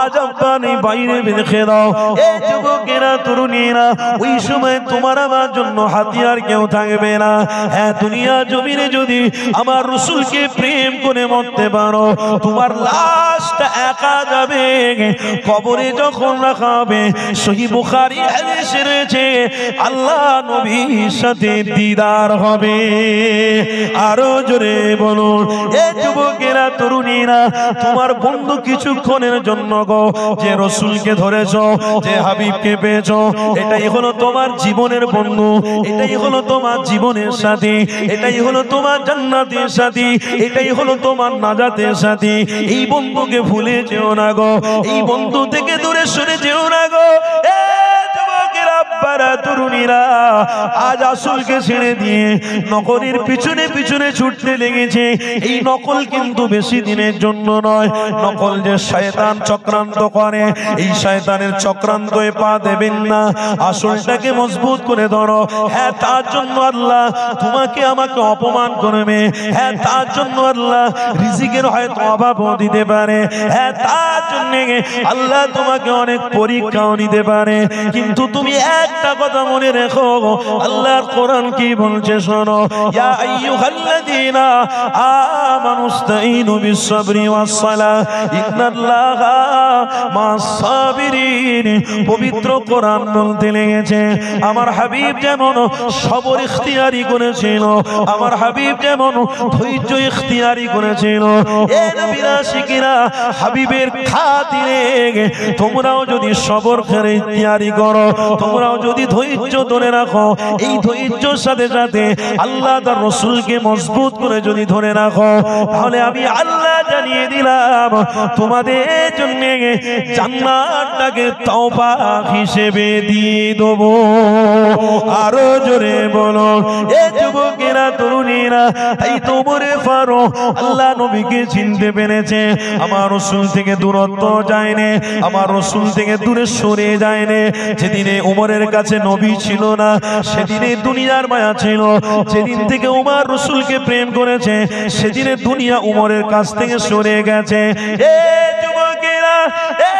B: আজ আব্বা নেই, বাইরে রেখে দাও। এই যুবকেরা তরুণীরা, ওই সময় তোমার আমার জন্য হাতিয়ার কেউ থাকবে না। হ্যাঁ, দুনিয়া জমিনে যদি আমার রাসূলকে প্রেম করে মরতে পারো, তোমার লাশটা একা যাবে, কবরে যখন রাখা হবে সহিহ বুখারী হাদিসে রয়েছে আল্লাহ নবীর সাথে দিদার হবে। আরো জোরে বলুন এ যুবকেরা তরুণীরা, তোমার বন্ধু কিছুক্ষণের জন্য গো যে রাসূলকে ধরেছো, যে হাবিবকে পেয়েছো, এটাই হলো তোমার জীবনের বন্ধু, এটাই হলো তোমার জীবনের সাথী, এটাই হলো তোমার জান্নাতের সাথী, এটাই হলো তোমার নাজাতের সাথী। এই বন্ধুকে ভুলে যেও না গো, এই বন্ধু থেকে দূরে সরে যেও না গো। এ যুবকেরা, আব্বারা তরুণীরা আজ আসলকে ছেড়ে দিয়ে নকলের পিছনে পিছনে ছুটতে লেগেছে। এই নকল কিন্তু বেশি দিনের জন্য নয়। নকল যে শয়তান চক্রান্ত করে, এই শয়তানের চক্রান্তয়ে পা দেবেন না। আসলটাকে মজবুত করে ধরো। হ্যাঁ, তার জন্য আল্লাহ তোমাকে আমাকে অপমান করবে। হ্যাঁ, তার জন্য আল্লাহ রিজিকের হয়তো অভাবও দিতে পারে। হ্যাঁ, তার জন্য আল্লাহ তোমাকে অনেক পরীক্ষাও নিতে পারে। কিন্তু তুমি একটা কথা মনে রেখো, আল্লাহর কোরআন কি বলছে শোনো। ইয়া আইয়ুহাল্লাযীনা আমানুস্তাঈনু বিস-সাবরি ওয়াস-সালাহ ইন্নাল্লাহা মা'আস-সাবিরিন। পবিত্র কোরআন বলতে লেগেছে আমার হাবিব যেমন সবর ইখতিয়ারি করেছিল, আমার হাবিব যেমন ধৈর্য ইখতিয়ারি করেছিল, এ নবীর আশিকিরা হাবিবের খাতিরে তোমরাও যদি সবর করে ইখতিয়ারি করো, তোমরাও যদি ধৈর্য ধরে রাখো, এই ধৈর্যের সাথে সাথে আল্লাহ তার রাসূলকে মজবুত করে যদি ধরে রাখো, তাহলে আমি আল্লাহ জানিয়ে দিলাম তোমাদের জন্য জান্নাতটাকে তওবা হিসেবে দিয়ে দেব। আরো জোরে বলো এ যুবকেরা তরুণীরা। তাই তো ওমরে ফারুক আল্লাহ নবীকে চিনতে পেরেছে। আমার রাসূল থেকে দূরত্ব যায়নি, আমার রাসূল থেকে দূরে সরে যায়নি। যেদিনে ওমরের কাছে নবী ছিল না, সেদিনে দুনিয়ার মায়া ছিল। যেদিন থেকে ওমর রাসূলকে প্রেম করেছে, সেদিনে দুনিয়া ওমরের কাছ থেকে সরে গেছে। এ যুবকেরা, এ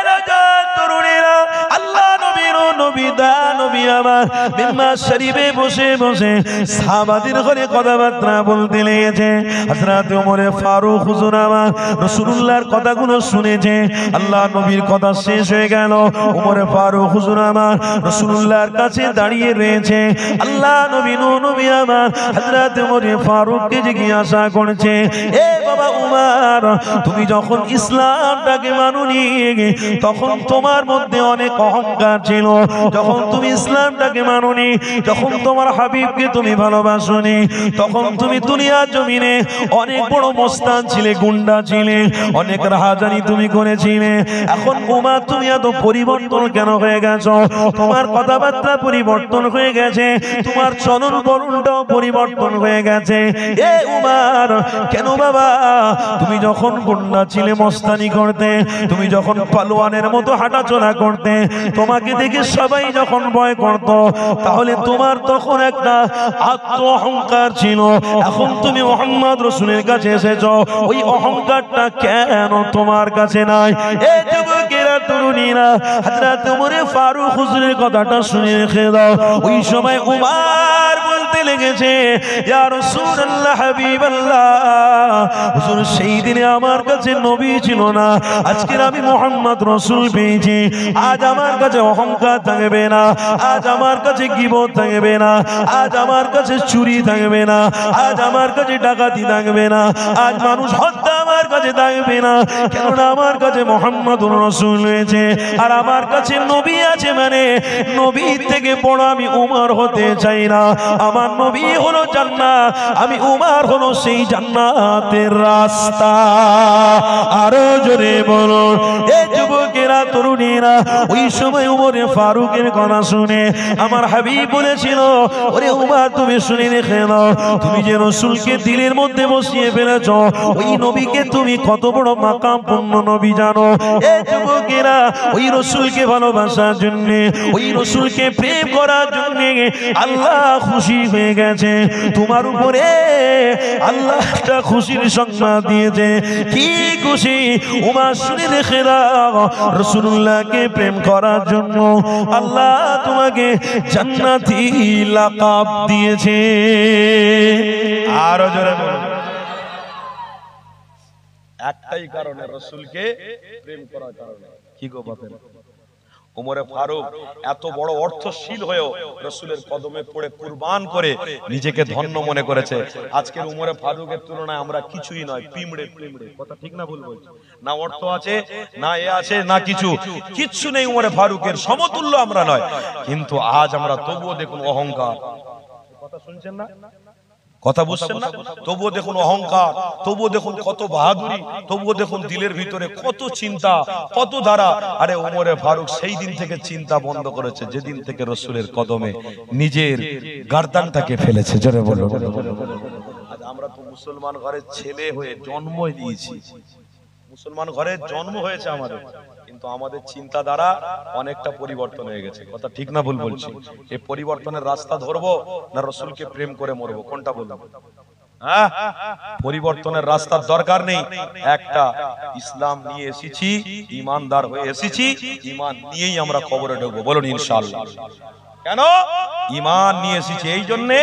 B: তরুণীরা, আল্লাহ নবীর নবী দা নবী আমার মিম্বার শরীফে বসে বসে সাহাবাদের ঘরে কথাবার্তা বলতে লেগেছে। হযরত ওমরে ফারুক হুজুর আমার রাসূলুল্লাহর কথাগুলো শুনেছে। আল্লাহ নবীর কথা শেষ হয়ে গেল, ওমরে ফারুক হুজুর আমার রাসূলুল্লাহর কাছে দাঁড়িয়ে রয়েছে। আল্লাহ নবী আমার হযরত ওমরে ফারুককে জিজ্ঞাসা করছে, এ বাবা উমর, তুমি যখন ইসলামটাকে মানোনি তখন তোমার মধ্যে অনেক অহংকার ছিল। যখন তুমি ইসলামটাকে মানোনি, যখন তোমার হাবিবকে তুমি ভালোবাসোনি, তখন তুমি দুনিয়ার জমিনে অনেক বড় মস্তান ছিলে, গুন্ডা ছিলে, অনেক রাহাজানি তুমি করেছিলে। এখন উমর তুমি এত পরিবর্তন কেন হয়ে গেছো? তোমার কথাবার্তা পরিবর্তন হয়ে গেছে, তোমার চলন বলনটাও পরিবর্তন হয়ে গেছে। এ উমর, কেন বাবা? তুমি যখন গুন্ডা ছিলে, মস্তানি করতে, তুমি যখন পালোয়ানের মতো হাঁটাচলা করতে, তোমাকে দেখে সবাই যখন ভয় করত, তাহলে তোমার তখন একটা আত্ম অহংকার ছিল। এখন তুমি মুহাম্মদ রাসূলের কাছে এসেছো, ওই অহংকারটা কেন তোমার কাছে নাই? এই যুবকেরা তরুণীরা, হযরত ওমরে ফারুক হুজুরের কথাটা শুনে রেখে দাও। ওই সময় উমর বলতে লেগেছে, ইয়া রাসূলুল্লাহ, হাবিবাল্লাহ, হুজুর সেই দিনে আমার কাছে নবী ছিল না, আজকে আমি মুহাম্মদ রাসূল পেয়েছি। আজ আমার কাছে অহংকার থাকবে না, আজ আমার কাছে গীবত থাকবে না, আজ আমার কাছে চুরি থাকবে না, আজ আমার কাছে ডাকাতি থাকবে না, আজ মানুষ হত্যা আমার কাছে থাকবে না। কেননা আমার কাছে মুহাম্মদুর রাসূল রয়েছে, আর আমার কাছে নবী আছে। মানে নবীর থেকে বড় আমি উমর হতে চাই না। আমার নবী হলো জান্নাত, আমি উমর হলো সেই জান্নাতের রাস্তা। আরো জোরে বলো এ যুবকেরা তরুণীরা। ওই সময় উমরে ফারুকের কথা শুনে আমার হাবিব বলেছিল, ওরে উমর, তুমি শুনে রেখে নাও, তুমি যে রাসূলকে দিলের মধ্যে বসিয়ে ফেলেছ, ওই নবীকে তুমি কত বড় মাকাম পূর্ণ নবী জানো? এ যুবকেরা, ওই রাসূলকে ভালোবাসার জন্য, ওই রাসূলকে প্রেম করার জন্য আল্লাহ খুশি হয়ে গেছে তোমার উপরে। আল্লাহ একটা খুশির সংবাদ দিয়েছে। কি খুশি? উমর শুনে রেখে দাও, রাসূলুল্লাহকে প্রেম করার জন্য আল্লাহ তোমাকে জান্নাতি লাকাব দিয়েছে। আরো জোরে বলো। একটাই কারণে, রাসূলকে প্রেম করার কারণে। কি গো বাপের? ওমরে ফারুক এত বড় অর্থশীল হয়েও রাসূলের কদমে পড়ে কুরবান করে নিজেকে ধন্য মনে করেছে। আজকের ওমরে ফারুকের তুলনায় আমরা কিছুই নয়, পিমড়ে পিমড়ে। কথা ঠিক না ভুল বলছি? না অর্থ আছে, না এ আছে, না কিচ্ছু নেই। ওমরে ফারুকের সমতুল্য আমরা নয়। কিন্তু আজ আমরা তবুও দেখুন অহংকার। কথা শুনছেন না?
A: কথা বুঝছেন না? তবুও দেখুন অহংকার, তবুও দেখুন কত বাহাদুরি, তবুও দেখুন দিলের ভিতরে কত চিন্তা, কত ধারা। আরে ওমরে ফারুক সেই দিন থেকে চিন্তা বন্ধ করেছে যেদিন থেকে রসুলের কদমে নিজের গার্দানটাকে ফেলেছে। জোরে বলো। আজ আমরা তো মুসলমান ঘরের ছেলে হয়ে জন্ম দিয়েছি, মুসলমান ঘরে জন্ম হয়েছে আমাদের, কিন্তু আমাদের চিন্তাধারা অনেকটা পরিবর্তন হয়ে গেছে। কথা ঠিক না ভুল বলছি? এই পরিবর্তনের রাস্তা ধরবো না রসুলকে প্রেম করে মরবো, কোনটা বলবো? পরিবর্তনের রাস্তার দরকার নেই, একটা ইসলাম নিয়ে এসেছি, ইমানদার হয়ে এসেছি, ইমান নিয়েই আমরা কবরে ঢুকবো। বলুন ইনশাআল্লাহ। কেন ইমান নিয়ে এসেছি? এই জন্যে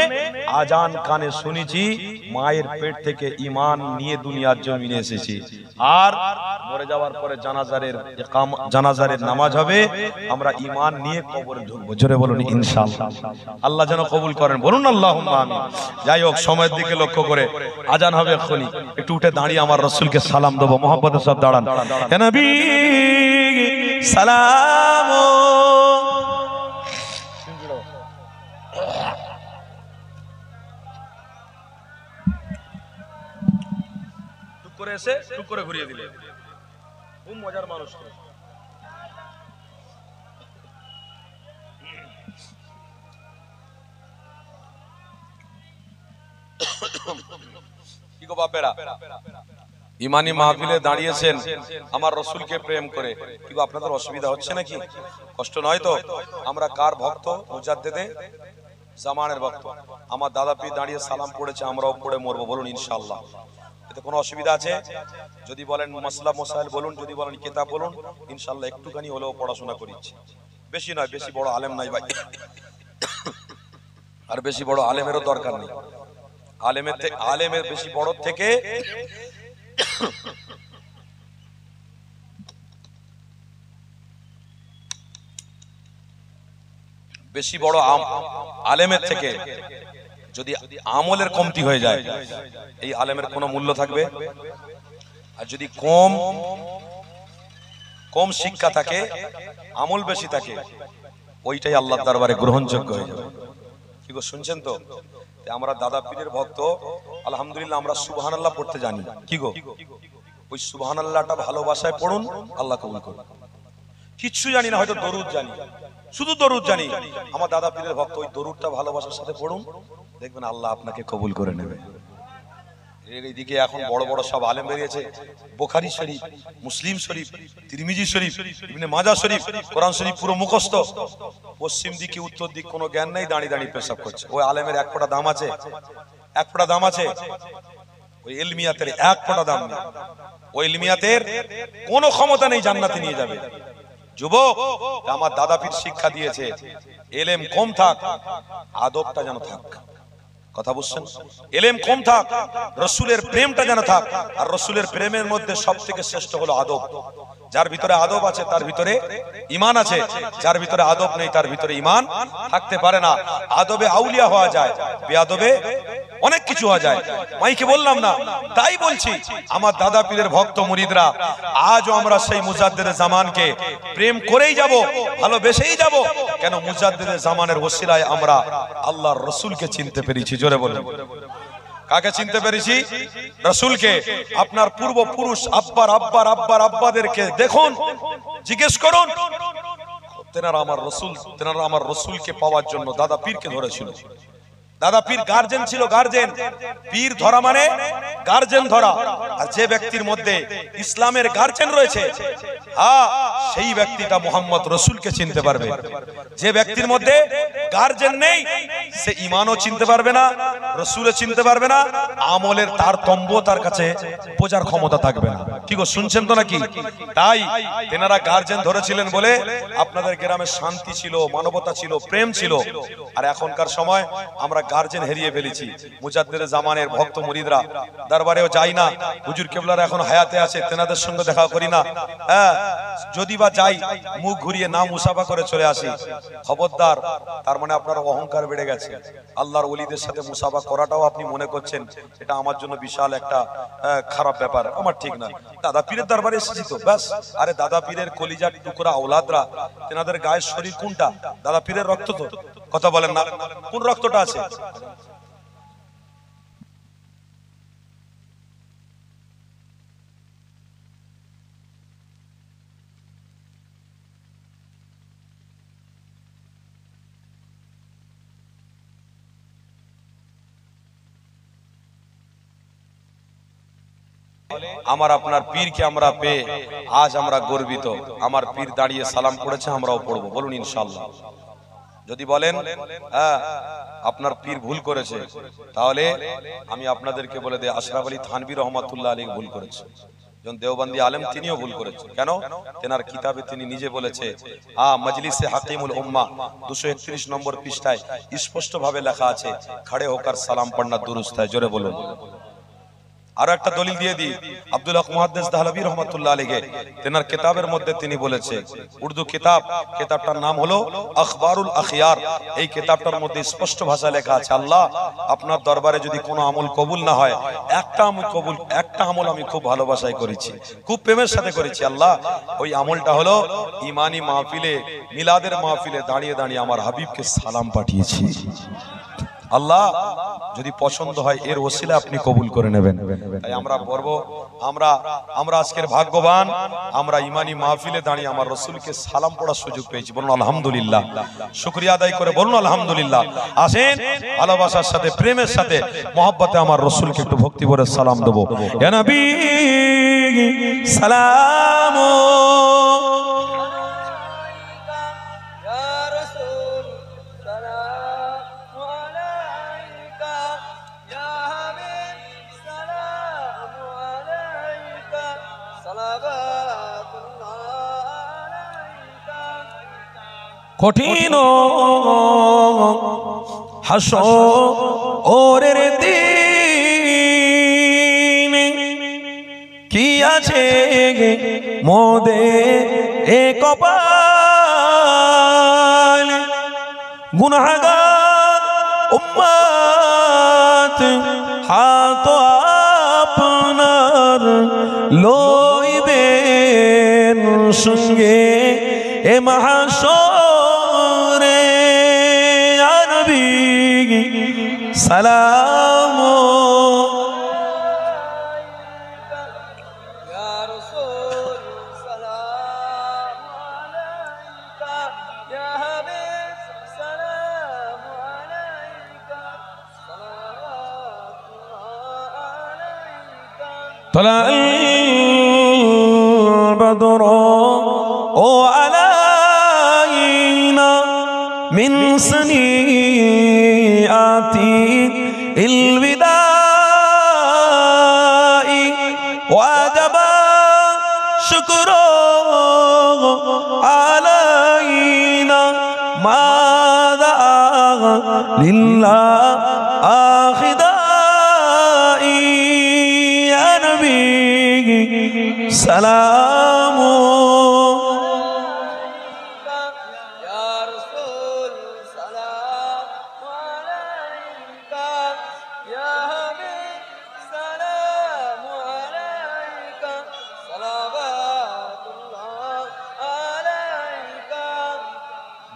A: আজান কানে শুনেছি, মায়ের পেট থেকে ইমান নিয়ে দুনিয়ার জমিনে এসেছি। আর মরে যাওয়ার পরে জানাজারের নামাজ হবে, আমরা ইমান নিয়ে কবরে ঢুকবো। জোরে বলুন ইনশাআল্লাহ। আল্লাহ যেন কবুল করেন, বলুন আল্লাহুম্মা আমিন। যাই হোক, সময়ের দিকে লক্ষ্য করে আজান হবে এক্ষুনি, একটু উঠে দাঁড়িয়ে আমার রসুলকে সালাম দেবো। মোহাম্মদের সব দাঁড়ান। হে নবী সালাম। করে এসে টুক করে ঘুরিয়ে দিলে, খুব মজার মানুষ। কি গো বাপেরা, ইমানি মাহফিলে দাঁড়িয়েছেন আমার রসুলকে প্রেম করে, কি গো আপনাদের অসুবিধা হচ্ছে নাকি? কষ্ট নয় তো? আমরা কার ভক্ত? মুজাদ্দেদে জামানের ভক্ত। আমার দাদা পীর দাঁড়িয়ে সালাম পড়েছে, আমরাও পড়ে মরবো। বলুন ইনশাআল্লাহ। এতে কোনো অসুবিধা আছে? যদি বলেন মাসলা মাসাইল বলুন, যদি বলেন কিতাব বলুন, ইনশাআল্লাহ একটুখানি হলেও পড়াশোনা করিচ্ছি। বেশি নয়, বেশি বড় আলেম নাই ভাই, আর বেশি বড় আলেমেরও দরকার নেই। আলেমের বেশি বড় থেকে বেশি বড় আলেমের থেকে যদি আমলের কমতি হয়ে যায়, এই আলেমের কোনো মূল্য থাকবে? আর যদি কম শিক্ষা থাকে, আমল বেশি থাকে, ওইটাই আল্লাহর দরবারে গ্রহণযোগ্য হয়ে যাবে। কি গো শুনছেন তো? আমরা দাদা পীরের ভক্ত, আলহামদুলিল্লাহ আমরা সুবহানাল্লাহ পড়তে জানি। কি গো, ওই সুবহানাল্লাহটা ভালোবাসায় পড়ুন, আল্লাহ কবুল করুন। কিচ্ছু জানি না, হয়তো দরুদ জানি, শুধু দরুদ জানি, আমার দাদা পীরের ভক্ত, ওই দরুদটা ভালোবাসার সাথে পড়ুন, দেখবেন আল্লাহ আপনাকে কবুল করে নেবে। এইদিকে এখন বড় বড় সব আলেম বেরিয়েছে, বুখারী শরীফ, মুসলিম শরীফ, তিরমিজি শরীফ, ইবনে মাজাহ শরীফ, কোরআন শরীফ পুরো মুখস্থ। পশ্চিম দিকে উত্তর দিক কোনো জ্ঞান নেই, দাঁড়িয়ে দাঁড়িয়ে পেশাব করছে। ওই আলেমের এক ফোঁটা দাম আছে? এক ফোঁটা দাম আছে? ওই ইলমিয়াতের এক ফোঁটা দাম নেই। ওই ইলমিয়াতের কোনো ক্ষমতা নেই জান্নাতে নিয়ে যাবে। যুবক, আমার দাদা পীর শিক্ষা দিয়েছে, এলেম কম থাক, আদবটা যেন থাক। কথা বুঝছেন? এলেম কম থাক, রসুলের প্রেমটা যেন থাক। আর রসুলের প্রেমের মধ্যে সব থেকে শ্রেষ্ঠ হলো আদব। যার ভিতরে আদব আছে তার ভিতরে ঈমান আছে, যার ভিতরে আদব নেই তার ভিতরে ঈমান থাকতে পারে না। আদবে আউলিয়া হওয়া যায়, বেআদবে অনেক কিছু হওয়া যায়। মাইকে বললাম না, তাই বলছি আমার দাদা পীরের ভক্ত মুরিদরা, আজও আমরা সেই মুজাদ্দেদে জামানকে প্রেম করেই যাব, ভালোবেসেই যাব। কেন? মুজাদ্দেদে জামানের ওসিলায় আমরা আল্লাহর রসুলকে চিনতে পেরেছি। জোরে বলুন, কাকে চিনতে পেরেছি? রসুলকে। আপনার পূর্বপুরুষ আব্বার আব্বার আব্বার আব্বাদেরকে দেখুন, জিজ্ঞেস করুন, তেনারা আমার রসুলকে পাওয়ার জন্য দাদা পীরকে ধরেছিল। দাদা পীর গার্জেন ছিল, গার্জেন। পীর ধরা মানে গার্জেন ধরা। আর যে ব্যক্তির মধ্যে ইসলামের গার্জেন রয়েছে, সেই ব্যক্তিটা মোহাম্মদ রসুলকে চিনতে পারবে। যে ব্যক্তির মধ্যে গার্জেন নেই, সে ঈমানও চিনতে পারবে না, রসুলও চিনতে পারবে না, আমলের তারতম্য তার কাছে বোঝার ক্ষমতা থাকবে না। কি গো শুনছেন তো নাকি? তাই তেনারা গার্জেন ধরেছিলেন বলে আপনাদের গ্রামে শান্তি ছিল, মানবতা ছিল, প্রেম ছিল। আর এখনকার সময় আমরা গার্জেন হারিয়ে ফেলেছি। মুজাদ্দেদে জামানের ভক্ত মুরিদরা দরবারেও যাই না, হুজুর কেবলারা এখন হায়াতে আছে, তেনাদের সঙ্গে দেখা করি না। যদি বা যাই, মুখ ঘুরিয়ে নাম মুসাফা করে চলে আসি। খবরদার, তার মানে আপনার অহংকার বেড়ে গেছে। আল্লাহর ওলিদের সাথে মুসাফা করাটাও আপনি মনে করছেন এটা আমার জন্য বিশাল একটা খারাপ ব্যাপার, আমার ঠিক না। দাদা পীরের দরবারে এসেছি তো ব্যাস। আরে দাদা পীরের কলিজার টুকরা আওলাদরা, তেনাদের গায়ের শরীর কোনটা? দাদা পীরের রক্ত তো। কথা বলেন না, কোন রক্তটা আছে? আমার আপনার পীরকে আমরা পেয়ে আজ আমরা গর্বিত। আমার পীর দাঁড়িয়ে সালাম পড়েছে, আমরাও পড়বো, বলুন ইনশাআল্লাহ। যদি বলেন হ্যাঁ আপনার পীর ভুল করেছে, তাহলে আমি আপনাদেরকে বলে দেই আশরাফ আলী থানভী রহমাতুল্লাহ আলাইহি ভুল করেছে। জন দেওবন্দি আলেম তিনিও ভুল করেছেন। কেন? তেনার কিতাবে তিনি নিজে বলেছে মজলিসে হাকিমুল উম্মাহ 231 নম্বর পৃষ্ঠায় স্পষ্ট ভাবে লেখা আছে खड़े होकर সালাম পড়না দুরুস্ত है। জোরে বলুন। আর একটা দলিল দিয়ে দিই, আব্দুল হক মুহাদ্দিস দেহলভী রহমাতুল্লাহ আলাইহি তেনার কিতাবের মধ্যে তিনি বলেছে, উর্দু কিতাবটার নাম হলো আখবারুল আখিয়ার। এই কিতাবটার মধ্যে স্পষ্ট ভাষায় লেখা আছে আল্লাহ আপনার দরবারে যদি কোনো আমল কবুল না হয়, একটা আমল আমি খুব ভালোবাসায় করেছি, খুব প্রেমের সাথে করেছি আল্লাহ, ওই আমলটা হলো ইমানি মাহফিলে, মিলাদের মাহফিলে দাঁড়িয়ে দাঁড়িয়ে আমার হাবিবকে সালাম পাঠিয়েছি। আল্লাহ যদি পছন্দ হয় এর ওসিলা আপনি কবুল করে নেবেন। তাই আমরা বলব আমরা আজকের ভাগ্যবান, আমরা ইমানি মাহফিলে দাঁড়িয়ে আমার রাসূলকে সালাম পড়ার সুযোগ পেয়েছি। বলুন আলহামদুলিল্লাহ, শুকরিয়া আদায় করে বলুন আলহামদুলিল্লাহ। আসেন ভালোবাসার সাথে প্রেমের সাথে মহব্বতে আমার রাসূলকে একটু ভক্তি ভরে সালাম দেব। ইয়া নবী সালাম কঠিন হাসরের দিন কি আছে মোদের এ কপাল, গুনাহগার উম্মত হাত আপনার লইবেন সঙ্গে এ মাহশরে। ইয়া নবী সালাম ইয়া রাসূল সালাম আলাইকা ইয়া হাবিব সালাম আলাইকা সালাওয়াতুল্লাহ আলাইকা তালাল বদর ও আলাইনা মিন সনিআতি الوداع وجب شكر علينا ماذا لله آخداء يا نبي سلام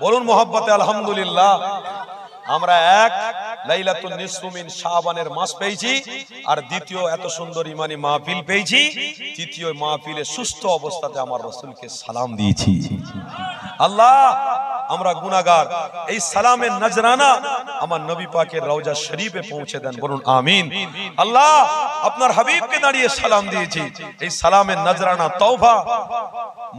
A: বলুন মোহাব্বতে আলহামদুলিল্লাহ। আমরা এক লাইলাতুন নিসফু মিন শাবানের মাস পেয়েছি, আর দ্বিতীয় এত সুন্দর ইমানি মাহফিল পেয়েছি। তৃতীয় মাহফিলে সুস্থ অবস্থাতে আমার রাসূলকে সালাম দিয়েছি। আল্লাহ আমরা গুনাহগার, এই সালামের নজরানা আমার নবী পাকের রওজা শরীফে পৌঁছে দেন, বলুন আমিন। আল্লাহ আপনার হাবিবকে দাঁড়িয়ে সালাম দিয়েছি, এই সালামের নজরানা তওবা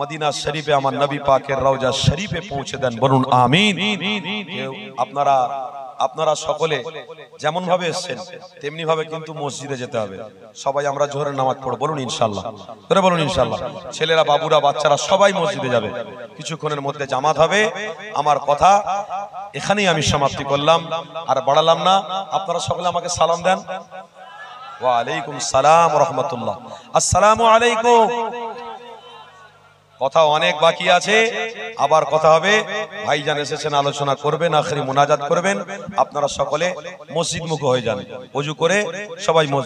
A: মদিনা শরীফে আমার নবী পাকের রওজা শরীফে পৌঁছে দেন, বলুন আমিন। আপনারা সকলে যেমন ভাবে এসেছেন তেমনি ভাবে কিন্তু মসজিদে যেতে হবে। সবাই আমরা জোহরের নামাজ পড়ব, বলুন ইনশাআল্লাহ, করে বলুন ইনশাআল্লাহ। ছেলেরা, বাবুরা, বাচ্চারা সবাই মসজিদে যাবে, কিছুক্ষণের মধ্যে জামাত হবে। আমার কথা এখানেই আমি সমাপ্তি করলাম, আর বাড়ালাম না। আপনারা সকলে আমাকে সালাম দেন। ওয়া আলাইকুম সালাম ওয়া রাহমাতুল্লাহ। আসসালামু আলাইকুম। কথা অনেক বাকি আছে, আবার কথা হবে। ভাইজান এসেছেন, আলোচনা করবেন, আখেরি মুনাজাত করবেন। আপনারা সকলে মসজিদ মুখ হয়ে যান, ওযু করে সবাই মসজিদ